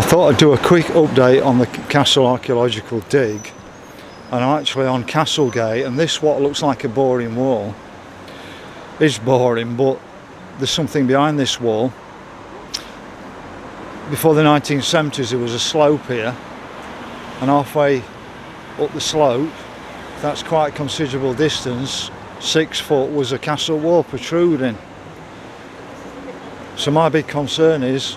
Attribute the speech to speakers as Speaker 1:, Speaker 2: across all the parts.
Speaker 1: thought I'd do a quick update on the Castle Archaeological dig, and I'm actually on Castlegate, and this what looks like a boring wall is boring, but there's something behind this wall. Before the 1970s there was a slope here, and halfway up the slope, that's quite a considerable distance, 6 foot, was a castle wall protruding. So my big concern is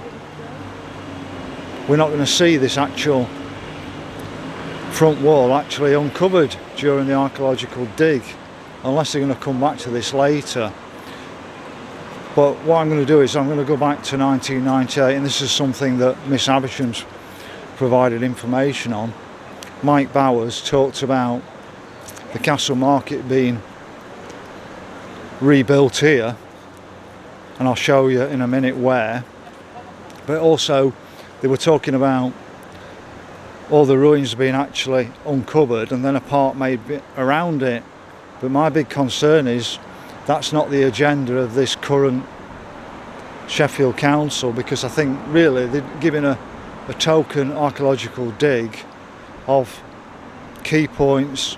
Speaker 1: we're not going to see this actual front wall actually uncovered during the archaeological dig, unless they're going to come back to this later. But what I'm going to do is I'm going to go back to 1998, and this is something that Miss Avisham's provided information on. Mike Bowers talked about the castle market being rebuilt here, and I'll show you in a minute where. But also they were talking about all the ruins being actually uncovered and then a park made around it. But my big concern is that's not the agenda of this current Sheffield Council, because I think really they're giving a token archaeological dig of key points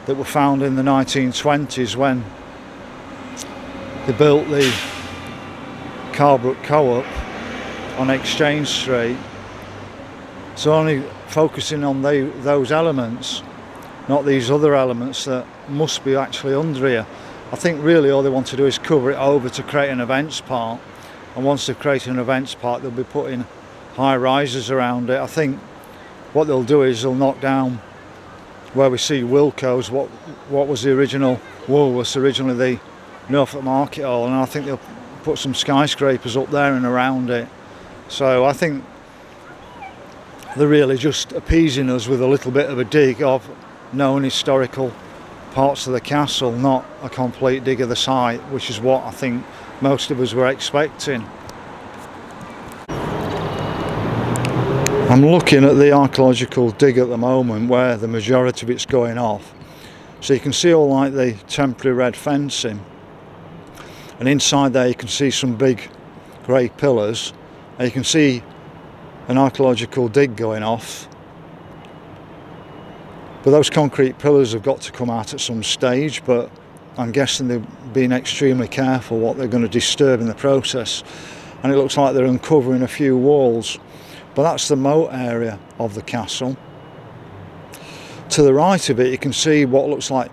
Speaker 1: that were found in the 1920s when they built the Carbrook Co-op on Exchange Street. So only focusing on those elements, not these other elements that must be actually under here. I think really all they want to do is cover it over to create an events park, and once they've created an events park they'll be putting high rises around it. I think what they'll do is they'll knock down where we see Wilco's, what was the original Woolworths, originally the Norfolk Market Hall, and I think they'll put some skyscrapers up there and around it. So I think they're really just appeasing us with a little bit of a dig of known historical parts of the castle, not a complete dig of the site, which is what I think most of us were expecting. I'm looking at the archaeological dig at the moment where the majority of it's going off. So you can see all like the temporary red fencing, and inside there you can see some big grey pillars, and you can see an archaeological dig going off. But those concrete pillars have got to come out at some stage, but I'm guessing they're being extremely careful what they're going to disturb in the process. And it looks like they're uncovering a few walls, but that's the moat area of the castle. To the right of it you can see what looks like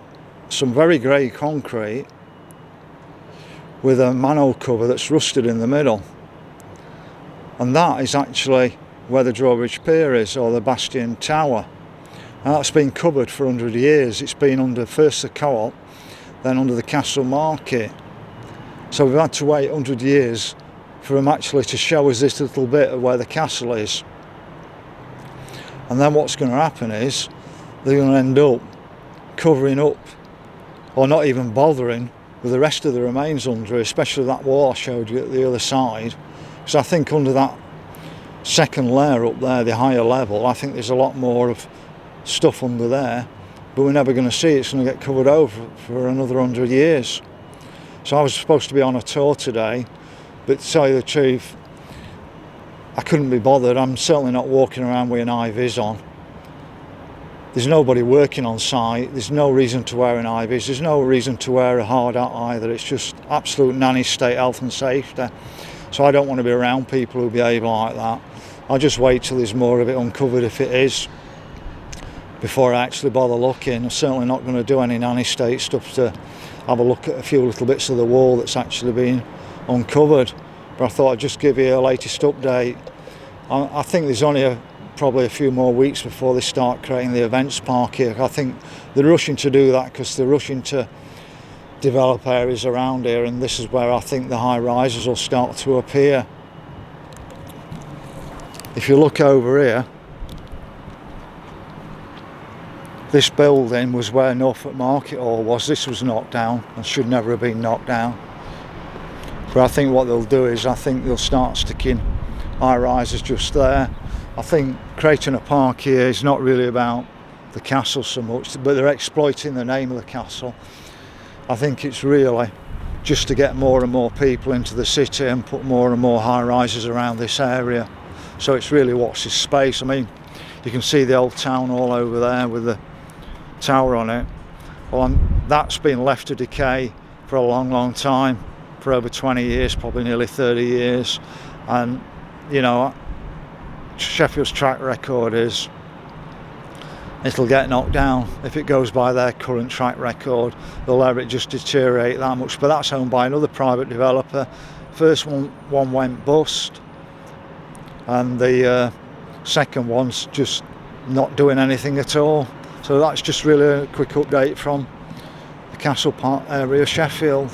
Speaker 1: some very grey concrete with a manhole cover that's rusted in the middle, and that is actually where the Drawbridge Pier is, or the Bastion Tower, and that's been covered for 100 years. It's been under first the Co-op, then under the Castle Market, so we've had to wait 100 years for them actually to show us this little bit of where the castle is. And then what's going to happen is they're going to end up covering up, or not even bothering with the rest of the remains under, especially that wall I showed you at the other side, because I think under that second layer up there, the higher level, I think there's a lot more of stuff under there, but we're never going to see it. It's going to get covered over for another 100 years. So I was supposed to be on a tour today, but to tell you the truth, I couldn't be bothered. I'm certainly not walking around with an high-vis on. There's nobody working on site, there's no reason to wear an high-vis, there's no reason to wear a hard hat either. It's just absolute nanny state health and safety. So I don't want to be around people who behave like that. I'll just wait till there's more of it uncovered, if it is, before I actually bother looking. I'm certainly not going to do any nanny state stuff to have a look at a few little bits of the wall that's actually been uncovered. But I thought I'd just give you a latest update. I think there's only probably a few more weeks before they start creating the events park here. I think they're rushing to do that because they're rushing to develop areas around here, and this is where I think the high rises will start to appear. If you look over here, this building was where Norfolk Market Hall was. This was knocked down and should never have been knocked down. But I think what they'll do is I think they'll start sticking high rises just there. I think creating a park here is not really about the castle so much, but they're exploiting the name of the castle. I think it's really just to get more and more people into the city and put more and more high rises around this area. So it's really what's his space. I mean, you can see the old town all over there with the tower on it. Well, that's been left to decay for a long time, for over 20 years, probably nearly 30 years. And you know, Sheffield's track record is it'll get knocked down. If it goes by their current track record, they'll let it just deteriorate that much. But that's owned by another private developer. First one went bust, and the second one's just not doing anything at all. So that's just really a quick update from the Castle Park area of Sheffield.